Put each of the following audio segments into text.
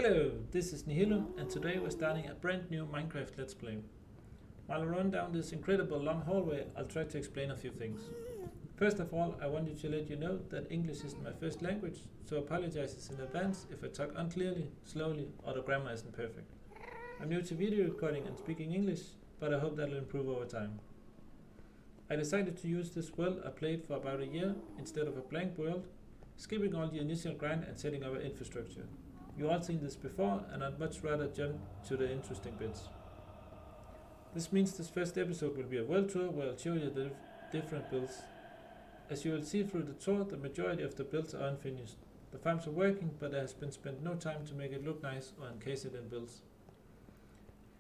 Hello, this is Nihilo, and today we're starting a brand new Minecraft Let's Play. While I run down this incredible long hallway, I'll try to explain a few things. First of all, I wanted to let you know that English isn't my first language, so apologizes in advance if I talk unclearly, slowly, or the grammar isn't perfect. I'm new to video recording and speaking English, but I hope that'll improve over time. I decided to use this world I played for about a year instead of a blank world, skipping all the initial grind and setting up an infrastructure. You've all seen this before, and I'd much rather jump to the interesting bits. This means this first episode will be a world tour where I'll show you the different builds. As you will see through the tour, the majority of the builds are unfinished. The farms are working, but there has been spent no time to make it look nice or encase it in builds.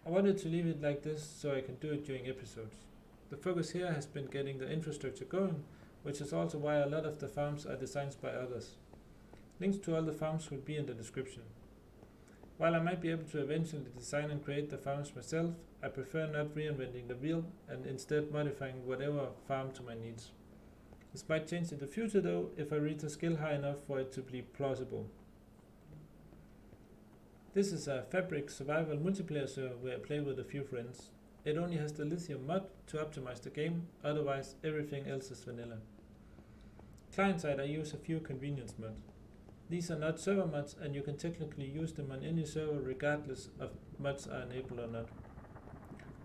I wanted to leave it like this so I can do it during episodes. The focus here has been getting the infrastructure going, which is also why a lot of the farms are designed by others. Links to all the farms will be in the description. While I might be able to eventually design and create the farms myself, I prefer not reinventing the wheel and instead modifying whatever farm to my needs. This might change in the future though, if I reach a skill high enough for it to be plausible. This is a Fabric survival multiplayer server where I play with a few friends. It only has the lithium mod to optimize the game, otherwise everything else is vanilla. Client side I use a few convenience mods. These are not server mods and you can technically use them on any server regardless of mods are enabled or not.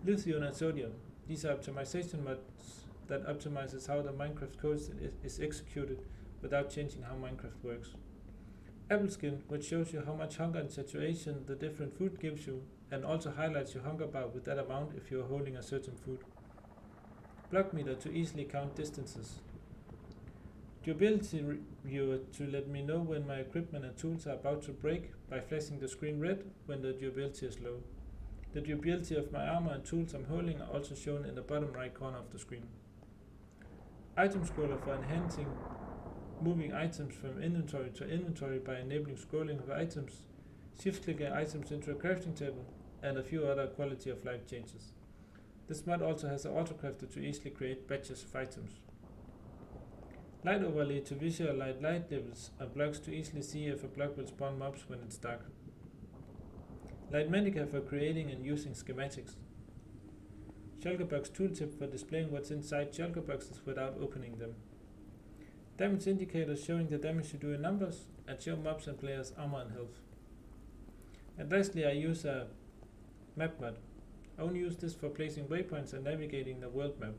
Lithium and Sodium. These are optimization mods that optimizes how the Minecraft code is executed without changing how Minecraft works. Apple Skin, which shows you how much hunger and saturation the different food gives you and also highlights your hunger bar with that amount if you are holding a certain food. Block meter to easily count distances. Durability viewer to let me know when my equipment and tools are about to break by flashing the screen red when the durability is low. The durability of my armor and tools I'm holding are also shown in the bottom right corner of the screen. Item scroller for enhancing moving items from inventory to inventory by enabling scrolling of items, shift-clicking items into a crafting table, and a few other quality of life changes. This mod also has an autocrafter to easily create batches of items. Light overlay to visualize light levels on blocks to easily see if a block will spawn mobs when it's dark. Lightmatica for creating and using schematics. Shulker box tooltip for displaying what's inside shulker boxes without opening them. Damage indicators showing the damage you do in numbers and show mobs and players armor and health. And lastly I use a map mod. I only use this for placing waypoints and navigating the world map.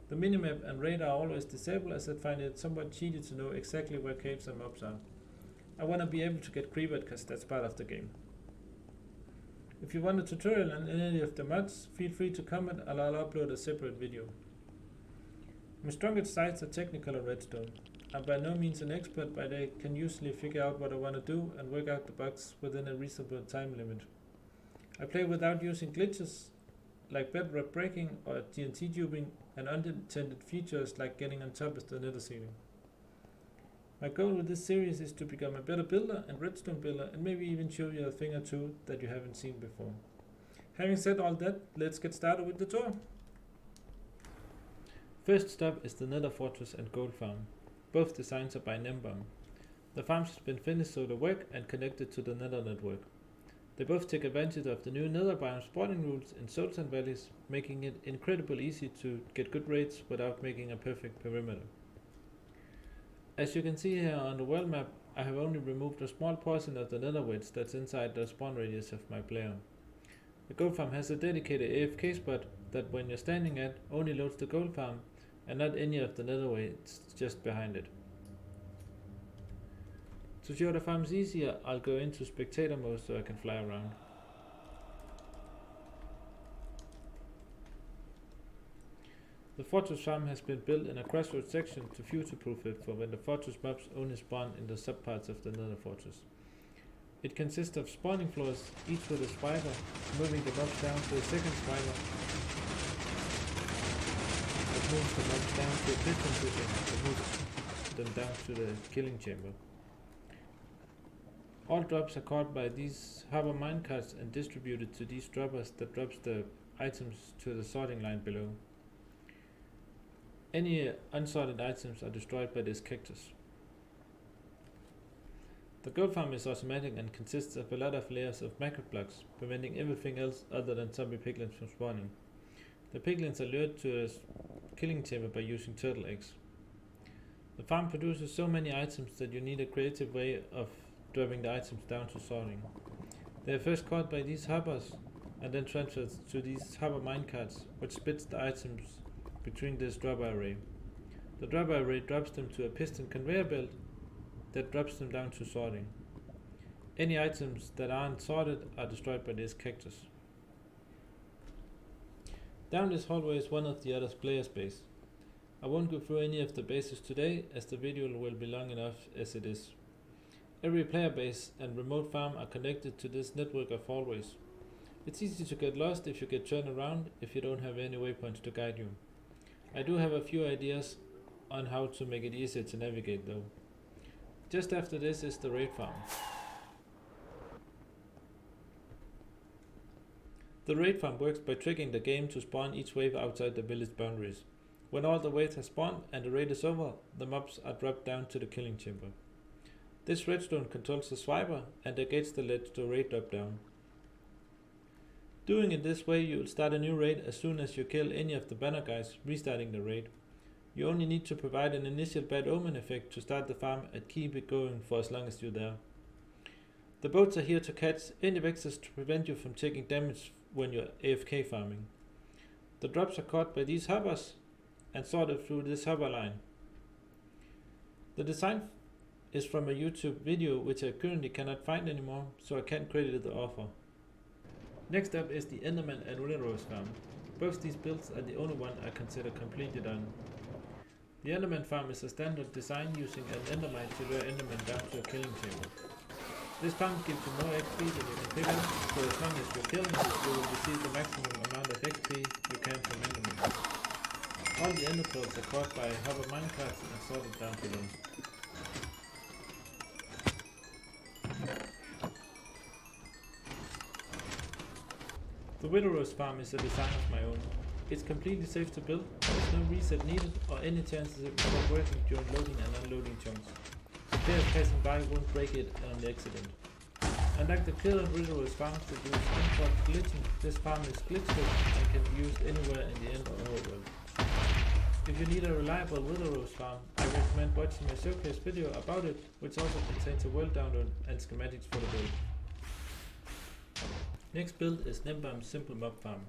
The minimap and radar are always disabled as I find it somewhat cheaty to know exactly where caves and mobs are. I want to be able to get creepered because that's part of the game. If you want a tutorial on any of the mods, feel free to comment and I'll upload a separate video. My strongest sides are technical and redstone. I'm by no means an expert, but I can usually figure out what I want to do and work out the bugs within a reasonable time limit. I play without using glitches like bedrock breaking or TNT tubing and unintended features like getting on top of the nether ceiling. My goal with this series is to become a better builder and redstone builder and maybe even show you a thing or two that you haven't seen before. Having said all that, let's get started with the tour. First stop is the Nether Fortress and Gold Farm. Both designs are by Nembomb. The farms have been finished so they work and connected to the Nether network. They both take advantage of the new Nether biome spawning rules in Soul Sand Valleys, making it incredibly easy to get good raids without making a perfect perimeter. As you can see here on the world map, I have only removed a small portion of the nether wedge that's inside the spawn radius of my player. The gold farm has a dedicated AFK spot that when you're standing at only loads the gold farm and not any of the nether wedge just behind it. To show the farms easier, I'll go into spectator mode so I can fly around. The fortress farm has been built in a crossroads section to future-proof it for when the fortress mobs only spawn in the subparts of the nether fortress. It consists of spawning floors, each with a spider, moving the mobs down to a second spider that moves the mobs down to a piston switching that moves them down to the killing chamber. All drops are caught by these hopper minecarts and distributed to these droppers that drops the items to the sorting line below. Any unsorted items are destroyed by this cactus. The goat farm is automatic and consists of a lot of layers of macro blocks, preventing everything else other than zombie piglins from spawning. The piglins are lured to a killing chamber by using turtle eggs. The farm produces so many items that you need a creative way of dropping the items down to sorting. They are first caught by these hoppers and then transferred to these hopper minecarts, which splits the items between this dropper array. The dropper array drops them to a piston conveyor belt that drops them down to sorting. Any items that aren't sorted are destroyed by this cactus. Down this hallway is one of the other players' base. I won't go through any of the bases today, as the video will be long enough as it is. Every player base and remote farm are connected to this network of hallways. It's easy to get lost if you get turned around if you don't have any waypoints to guide you. I do have a few ideas on how to make it easier to navigate though. Just after this is the raid farm. The raid farm works by triggering the game to spawn each wave outside the village boundaries. When all the waves have spawned and the raid is over, the mobs are dropped down to the killing chamber. This redstone controls the swiper and negates the ledge to raid drop down. Doing it this way, you will start a new raid as soon as you kill any of the banner guys, restarting the raid. You only need to provide an initial bad omen effect to start the farm and keep it going for as long as you're there. The boats are here to catch any vexers to prevent you from taking damage when you're AFK farming. The drops are caught by these hoppers and sorted through this hopper line. The design is from a YouTube video which I currently cannot find anymore, so I can't credit the author. Next up is the Enderman and Wither farm. Both these builds are the only one I consider completely done. The Enderman farm is a standard design using an Endermine to lure Enderman down to a killing chamber. This farm gives you more XP than you can pick up, so as long as you're killing it, you will receive the maximum amount of XP you can from Enderman. All the Ender pearls are caught by hopper minecarts and sorted down below. The Witherose farm is a design of my own. It's completely safe to build, there's no reset needed or any chances of not working during loading and unloading chunks. Players passing by won't break it on the accident. Unlike the killer Witherose farms that use import glitching, this farm is glitchless and can be used anywhere in the end or overworld. If you need a reliable Witherose farm, I recommend watching my showcase video about it, which also contains a world download and schematics for the build. Next build is Nimbam's simple mob farm.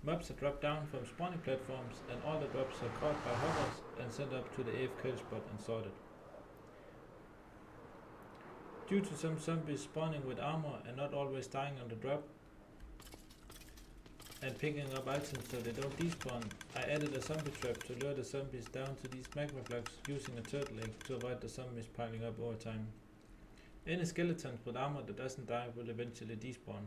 Mobs are dropped down from spawning platforms and all the drops are caught by hoppers and sent up to the AFK spot and sorted. Due to some zombies spawning with armor and not always dying on the drop and picking up items so they don't despawn, I added a zombie trap to lure the zombies down to these magma blocks using a turtle egg to avoid the zombies piling up over time. Any skeletons with armor that doesn't die will eventually despawn.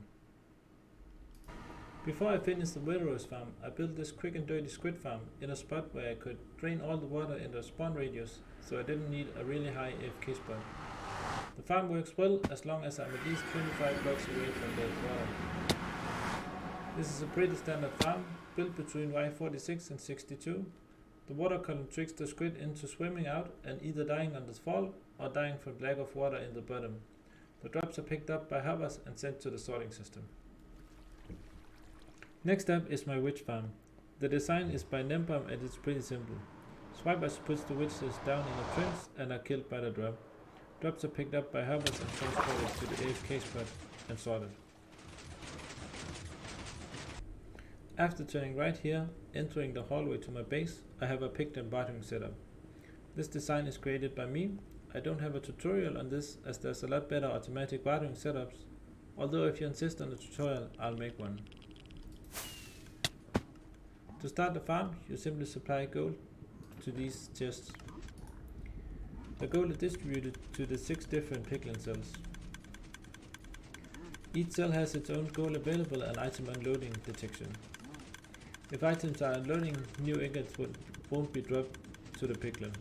Before I finished the Witherose farm, I built this quick and dirty squid farm in a spot where I could drain all the water in the spawn radius, so I didn't need a really high AFK spot. The farm works well as long as I'm at least 25 blocks away from the water. This is a pretty standard farm, built between Y46 and 62. The water column tricks the squid into swimming out and either dying on the fall or dying from lack of water in the bottom. The drops are picked up by hoppers and sent to the sorting system. Next up is my witch farm. The design is by Nimbam and it's pretty simple. Swipers puts the witches down in a trench and are killed by the drop. Drops are picked up by hoppers and transported to the AFK spot and sorted. After turning right here, entering the hallway to my base, I have a picked and bartering setup. This design is created by me. I don't have a tutorial on this as there's a lot better automatic bartering setups, although if you insist on a tutorial, I'll make one. To start the farm, you simply supply gold to these chests. The gold is distributed to the 6 different piglin cells. Each cell has its own gold available and item unloading detection. If items are unloading, new ingots won't be dropped to the piglin.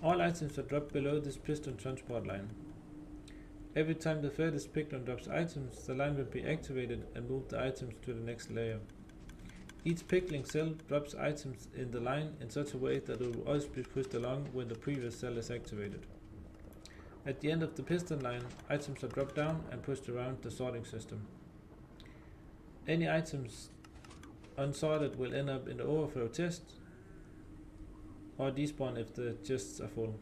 All items are dropped below this piston transport line. Every time the furthest piglin drops items, the line will be activated and move the items to the next layer. Each piglin cell drops items in the line in such a way that it will always be pushed along when the previous cell is activated. At the end of the piston line, items are dropped down and pushed around the sorting system. Any items unsorted will end up in the overflow chest or despawn if the chests are full.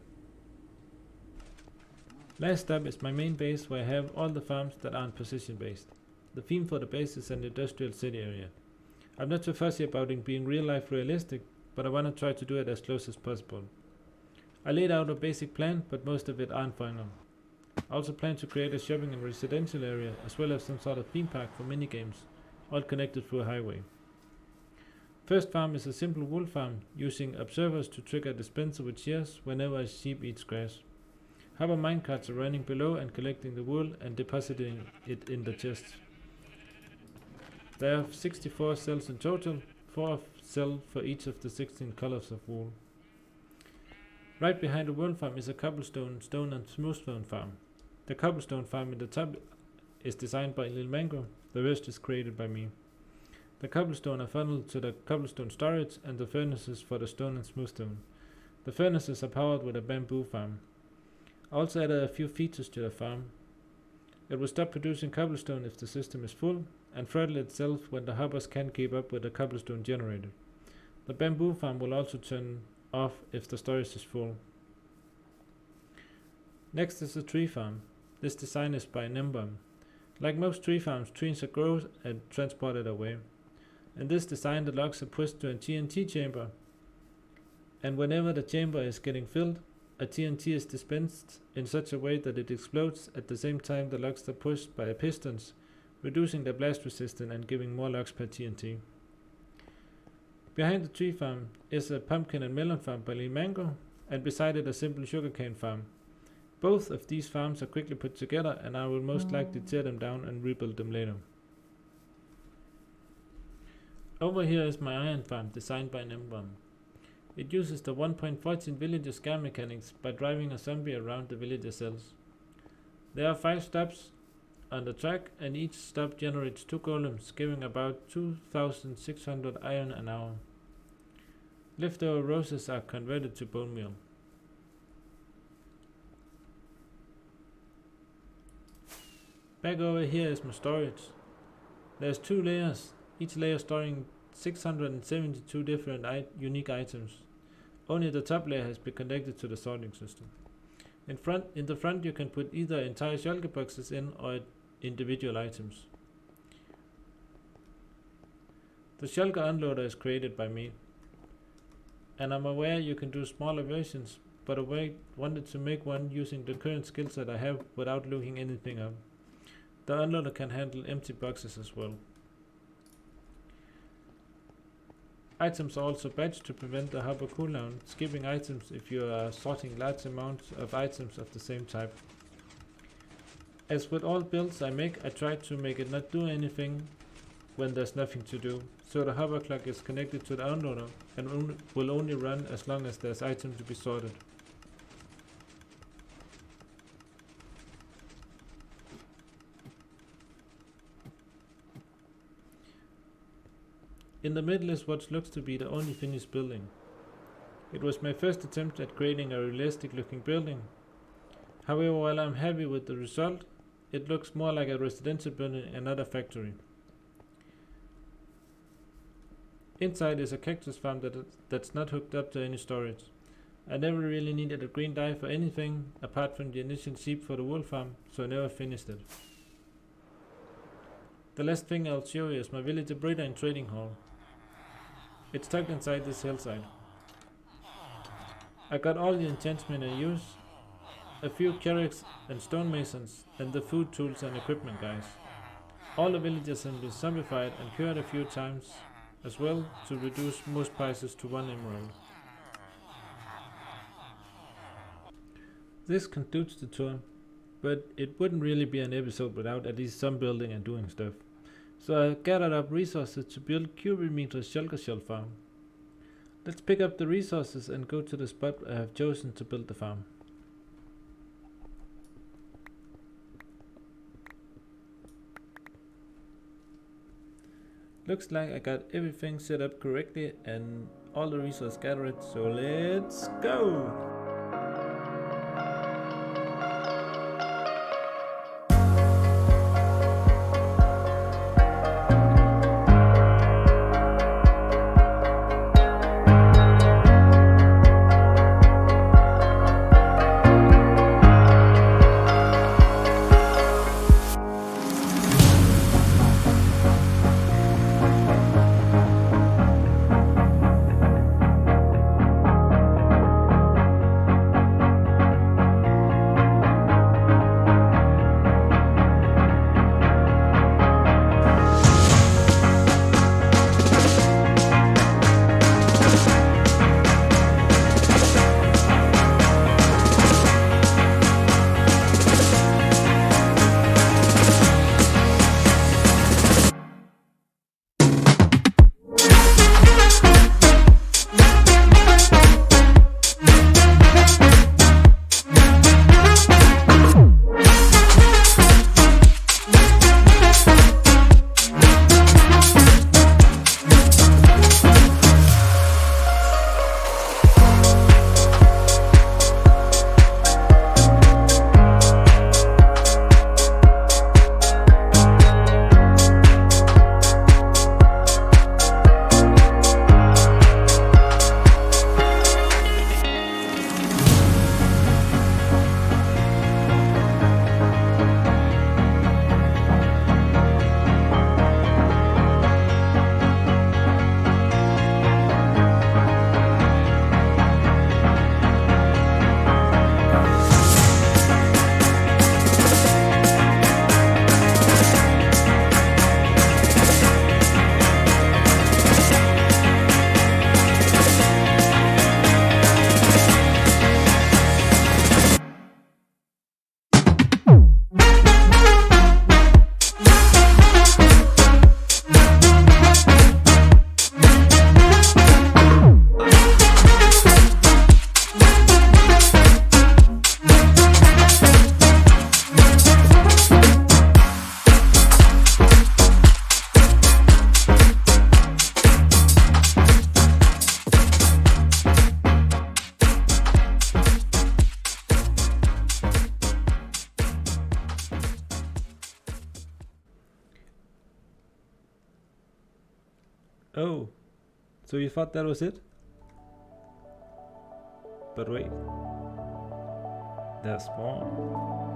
Last up is my main base, where I have all the farms that aren't position based. The theme for the base is an industrial city area. I'm not too fussy about it being real life realistic, but I want to try to do it as close as possible. I laid out a basic plan, but most of it aren't final. I also plan to create a shopping and residential area, as well as some sort of theme park for minigames, all connected through a highway. First farm is a simple wool farm, using observers to trigger a dispenser with shears whenever a sheep eats grass. Hopper minecarts are running below and collecting the wool and depositing it in the chests. There are 64 cells in total, 4 cells for each of the 16 colors of wool. Right behind the wool farm is a cobblestone, stone and smoothstone farm. The cobblestone farm in the top is designed by Lil Mango, the rest is created by me. The cobblestone are funneled to the cobblestone storage and the furnaces for the stone and smoothstone. The furnaces are powered with a bamboo farm. I also added a few features to the farm. It will stop producing cobblestone if the system is full, and throttle itself when the hoppers can't keep up with the cobblestone generated. The bamboo farm will also turn off if the storage is full. Next is the tree farm. This design is by Nimbum. Like most tree farms, trees are grown and transported away. In this design, the logs are pushed to a TNT chamber, and whenever the chamber is getting filled, a TNT is dispensed in such a way that it explodes at the same time the logs are pushed by pistons, reducing their blast resistance and giving more logs per TNT. Behind the tree farm is a pumpkin and melon farm by Lil Mango, and beside it a simple sugarcane farm. Both of these farms are quickly put together, and I will most likely tear them down and rebuild them later. Over here is my iron farm, designed by Nimbum. It uses the 1.14 villager scare mechanics by driving a zombie around the villager cells. There are 5 stops on the track, and each stop generates 2 golems, giving about 2,600 iron an hour. Leftover roses are converted to bone meal. Back over here is my storage. There's 2 layers, each layer storing 672 different unique items. Only the top layer has been connected to the sorting system. In the front you can put either entire shulker boxes in or individual items. The shulker unloader is created by me, and I'm aware you can do smaller versions, but I wanted to make one using the current skill set I have without looking anything up. The unloader can handle empty boxes as well. Items are also batched to prevent the hopper cooldown, skipping items if you are sorting large amounts of items of the same type. As with all builds I make, I try to make it not do anything when there's nothing to do, so the hopper clock is connected to the unloader and will only run as long as there's items to be sorted. In the middle is what looks to be the only finished building. It was my first attempt at creating a realistic looking building. However, while I'm happy with the result, it looks more like a residential building and not a factory. Inside is a cactus farm that's not hooked up to any storage. I never really needed a green dye for anything apart from the initial sheep for the wool farm, so I never finished it. The last thing I'll show you is my villager breeder and trading hall. It's tucked inside this hillside. I got all the enchantment I use, a few carracks and stonemasons, and the food tools and equipment guys. All the villagers have been zombified and cured a few times as well to reduce most prices to 1 emerald. This concludes the tour, but it wouldn't really be an episode without at least some building and doing stuff. So I gathered up resources to build Cubimeter's shulker shell farm. Let's pick up the resources and go to the spot I have chosen to build the farm. Looks like I got everything set up correctly and all the resources gathered, so let's go! Oh, so you thought that was it? But wait, there's more.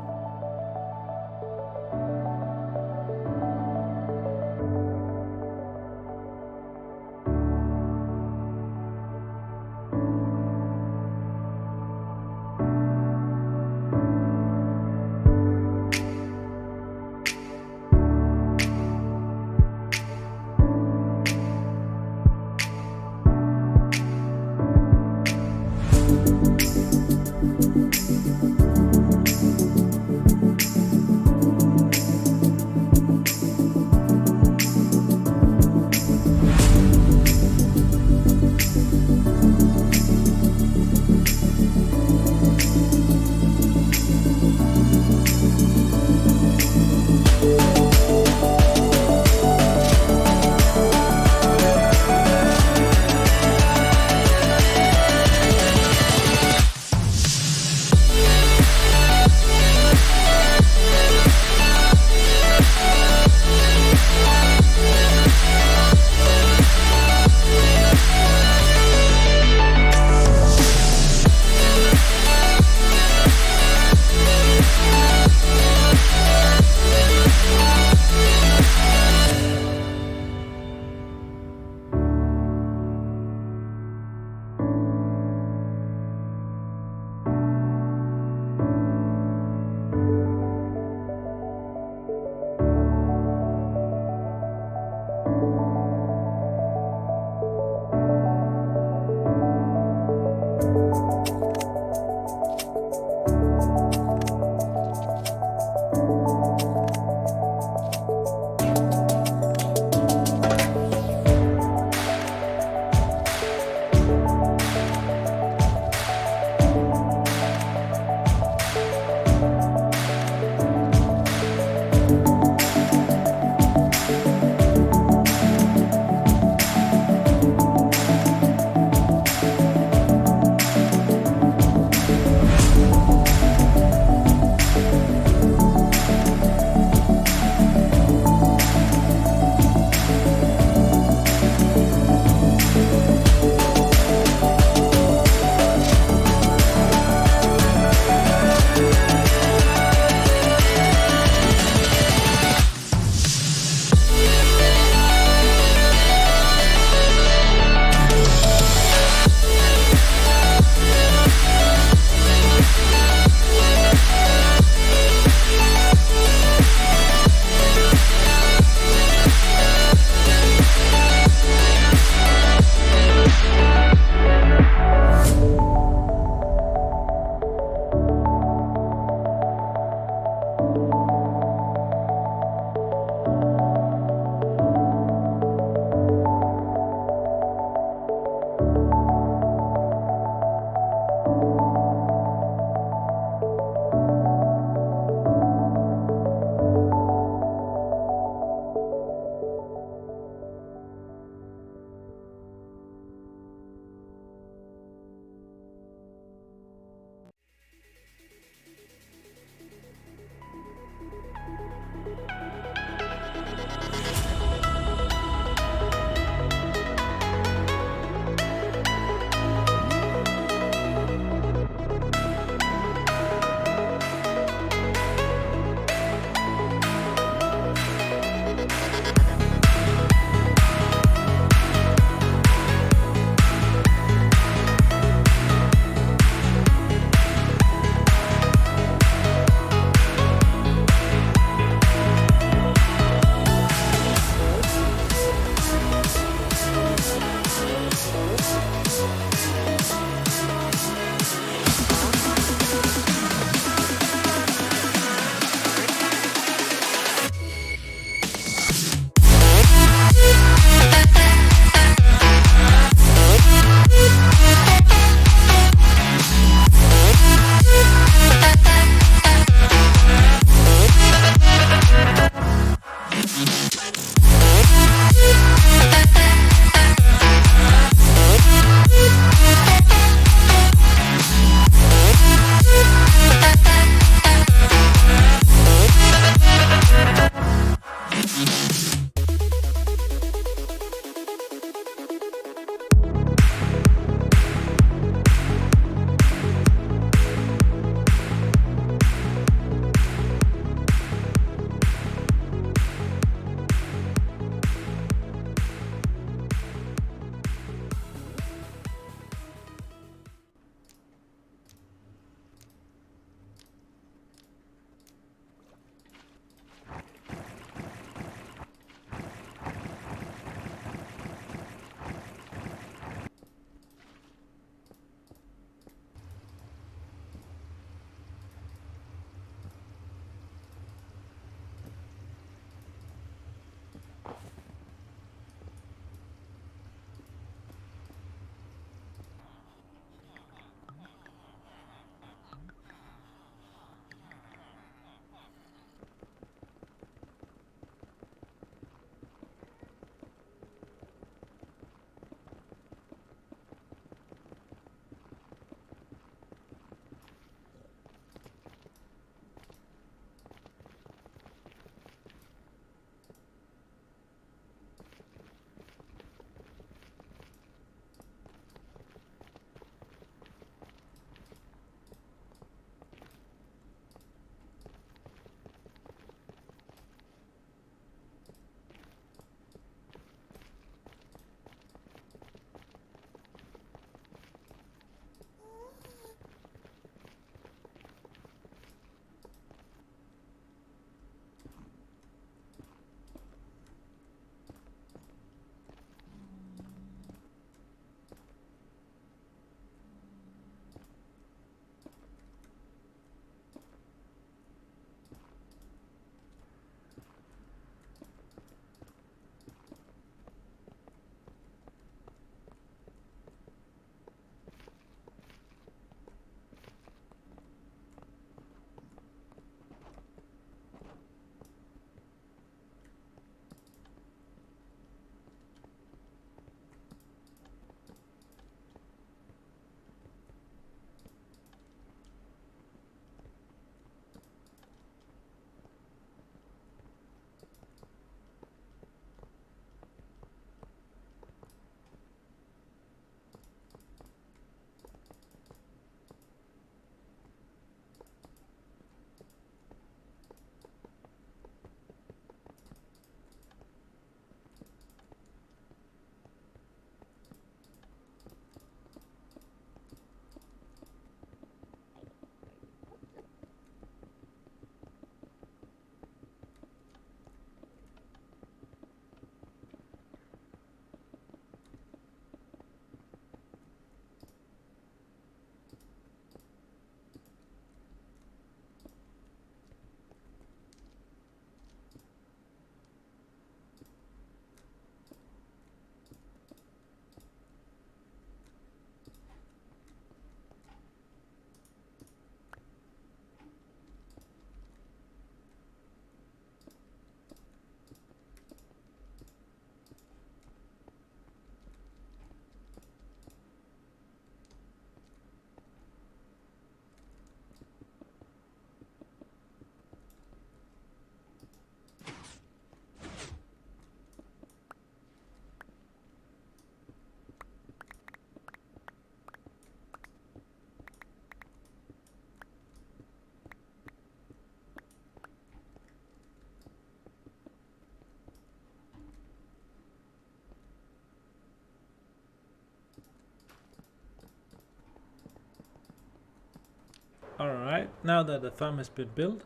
Alright, now that the farm has been built,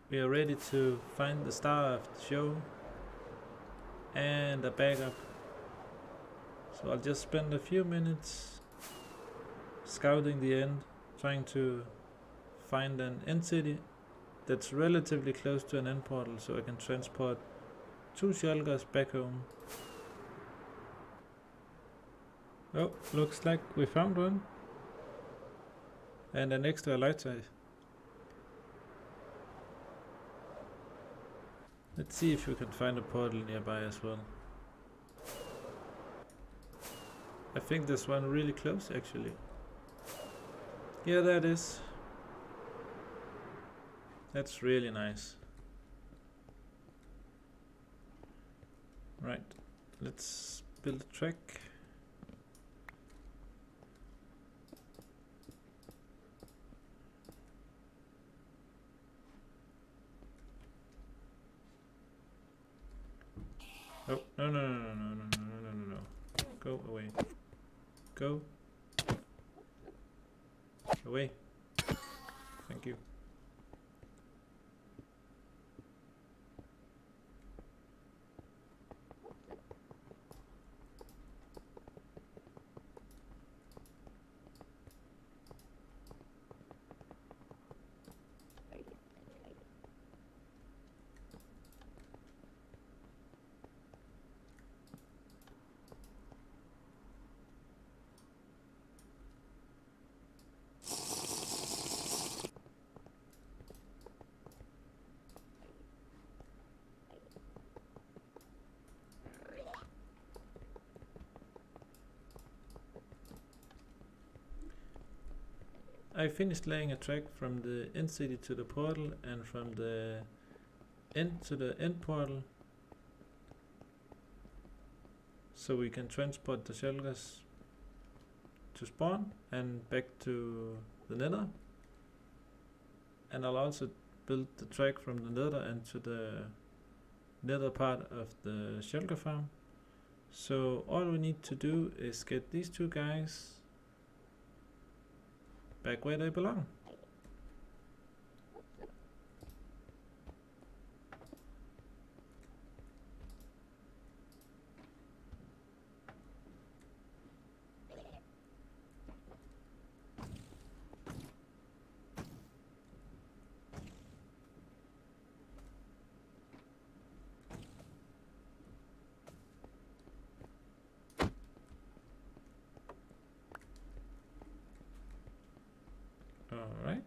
we are ready to find the star of the show and a backup. So I'll just spend a few minutes scouting the end, trying to find an end city that's relatively close to an end portal so I can transport 2 shulkers back home. Oh, looks like we found one. And an extra light size. Let's see if we can find a portal nearby as well. I think there's one really close actually. Yeah, that is. That's really nice. Right, let's build a track. Oh, no, no, no, no, no, no, no, no, no, no. Go away. Go. Away. Thank you. I finished laying a track from the end city to the portal and from the end to the end portal, so we can transport the shulkers to spawn and back to the nether. And I'll also build the track from the nether and to the nether part of the shulker farm. So all we need to do is get these 2 guys back where they belong. Alright.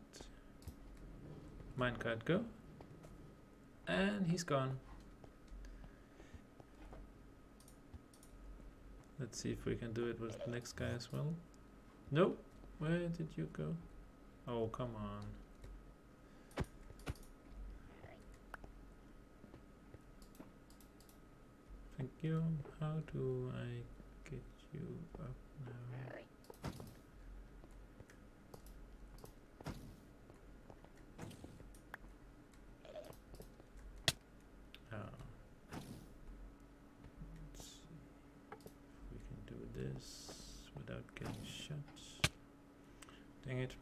Minecart go. And he's gone. Let's see if we can do it with the next guy as well. Nope. Where did you go? Oh, come on. Thank you. How do I get you up now? Let's see if we can do this without getting shot. Dang it.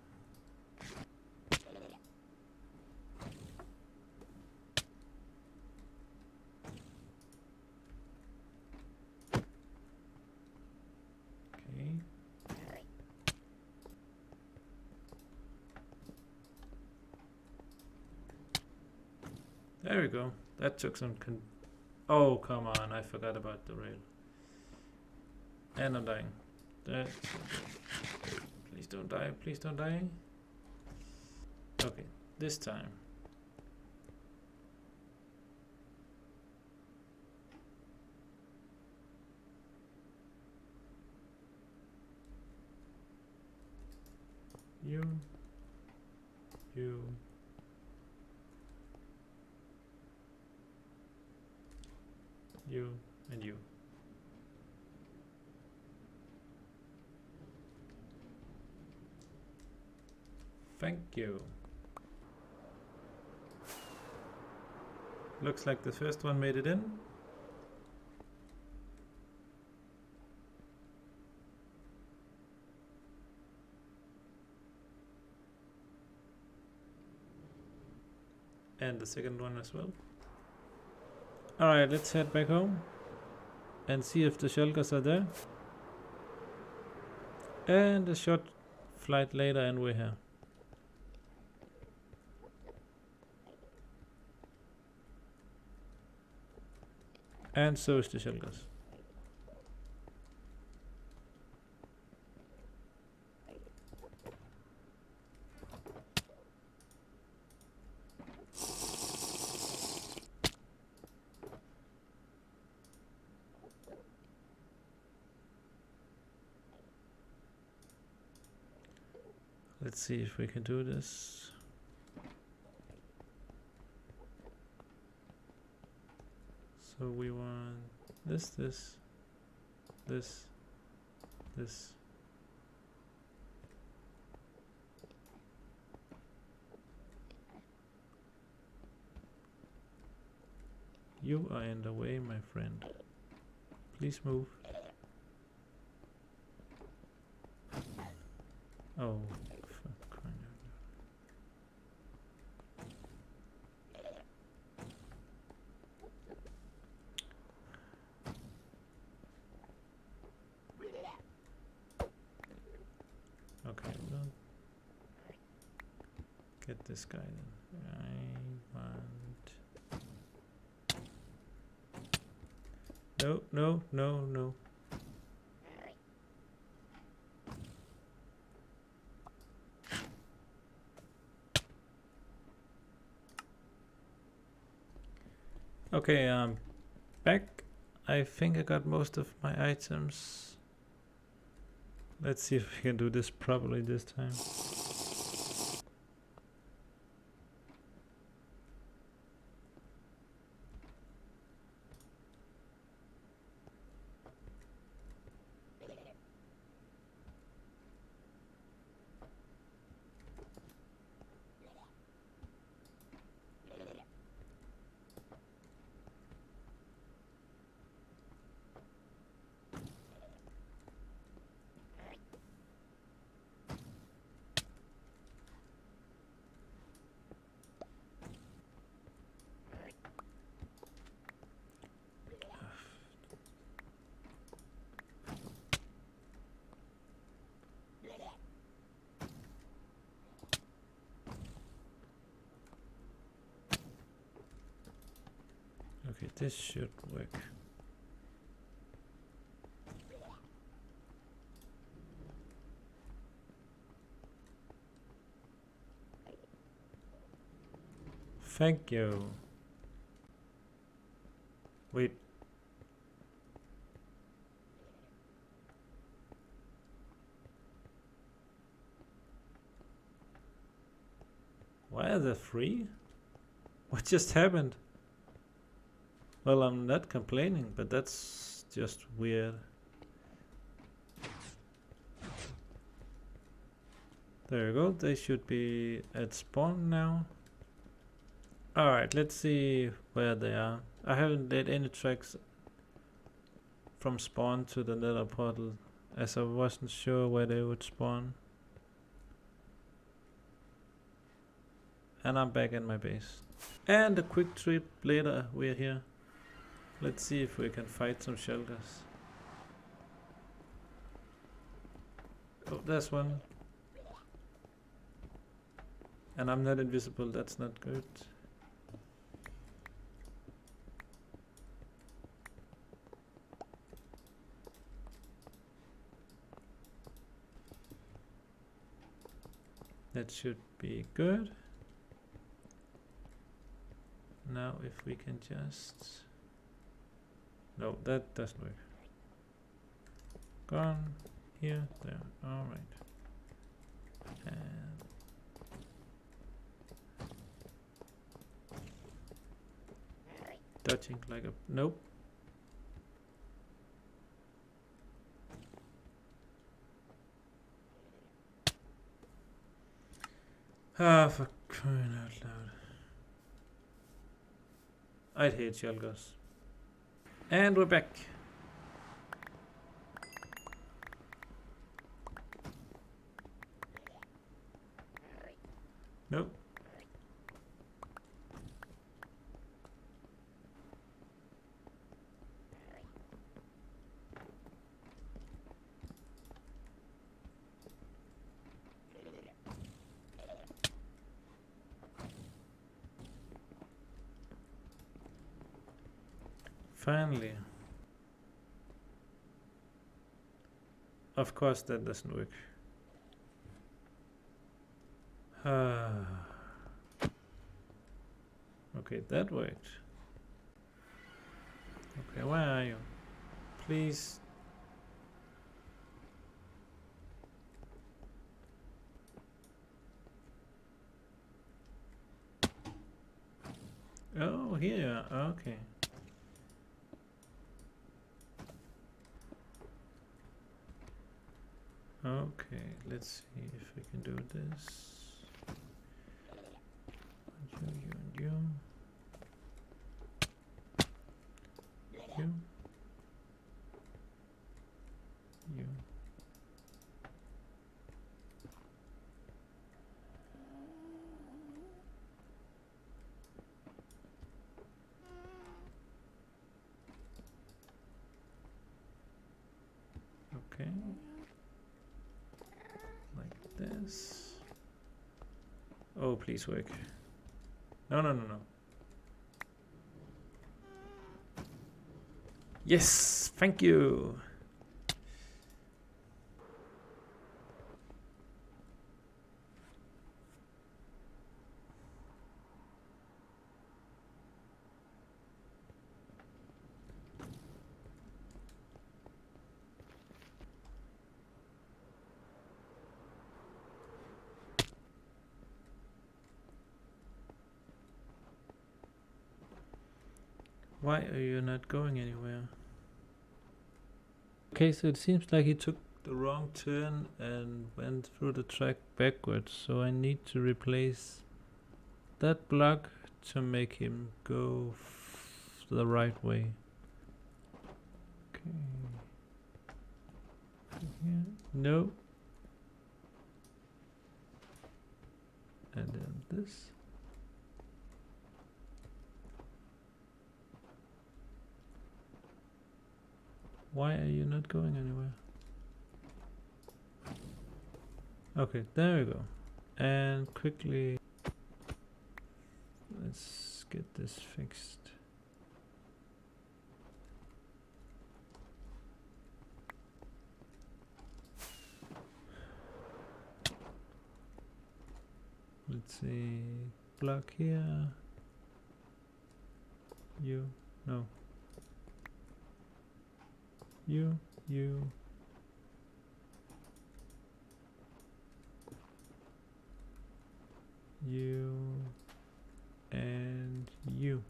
Okay. There we go. That took some oh, come on. I forgot about the rail. And I'm dying. Please don't die. Please don't die. Okay. This time. You. You and you. Thank you. Looks like the first one made it in. And the second one as well. Alright, let's head back home and see if the shulkers are there. And a short flight later and we're here. And so is the shulkers. Let's see if we can do this. So we want this, this, this, this. You are in the way, my friend. Please move. Oh, fuck. Crying out. Okay, well, get this guy then. I want. No, no, no, no. Okay, back. I think I got most of my items. Let's see if we can do this properly this time. Okay, this should work. Thank you. Wait. Why are they free? What just happened? Well, I'm not complaining, but that's just weird. There you go, they should be at spawn now. Alright, let's see where they are. I haven't laid any tracks from spawn to the nether portal, as I wasn't sure where they would spawn. And I'm back in my base. And a quick trip later, we're here. Let's see if we can fight some shulkers. Oh, there's one. And I'm not invisible, that's not good. That should be good. Now if we can just... No, that doesn't work. Gone. Here, there. Alright. And... dodging like a... Nope. Ah, for crying out loud. I'd hate shulkers. And we're back. Nope. finally. Of course that doesn't work. Okay, that worked. Okay, where are you? Please. Oh, here you are. Okay. Okay, let's see if we can do this. You. You. Okay. Like this. Oh, please work. No. Yes, thank you. Why are you not going anywhere? Okay, so it seems like he took the wrong turn and went through the track backwards, so I need to replace that block to make him go the right way. Okay. Here. No. And then this. Why are you not going anywhere? Okay, there we go. And quickly, let's get this fixed. Let's see, block here. You, no. You. You and you.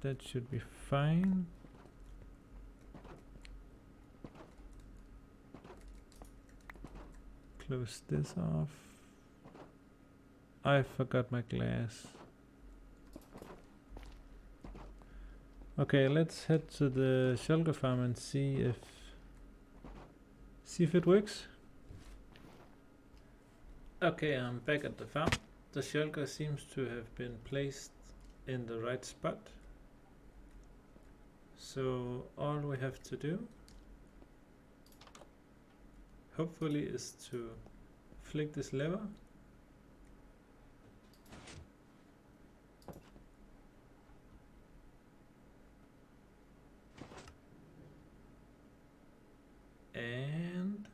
That should be fine. Close this off. I forgot my glass. Okay, let's head to the shulker farm and see if it works. Okay, I'm back at the farm. The shulker seems to have been placed in the right spot. So all we have to do, hopefully, is to flick this lever. And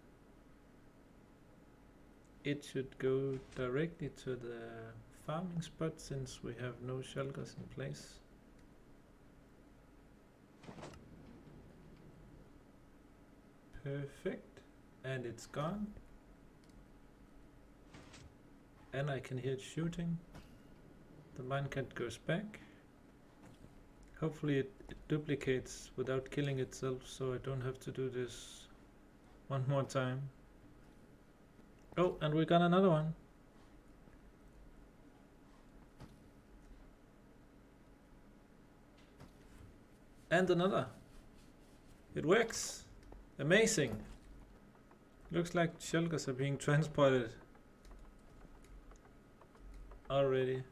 it should go directly to the farming spot since we have no shulkers in place. Perfect. And it's gone. And I can hear it shooting. The minecat goes back. Hopefully it duplicates without killing itself, so I don't have to do this one more time. Oh, and we got another one. And another. It works. Amazing. Looks like shulkers are being transported already.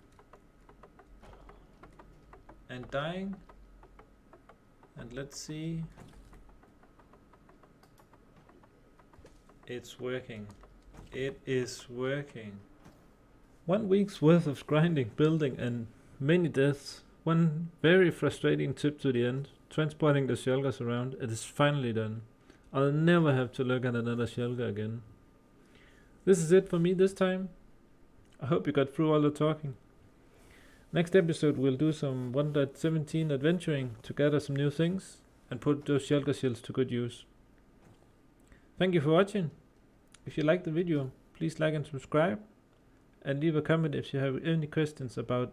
And dying. And let's see. It's working. It is working. 1 week's worth of grinding, building, and many deaths. One very frustrating tip to the end. transporting the shulkers around. It is finally done. I'll never have to look at another shulker again. This is it for me this time. I hope you got through all the talking. Next episode we'll do some 1.17 adventuring to gather some new things and put those shulker shields to good use. Thank you for watching. If you liked the video, please like and subscribe, and leave a comment if you have any questions about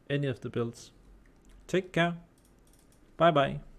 any of the builds. Take care. Bye bye.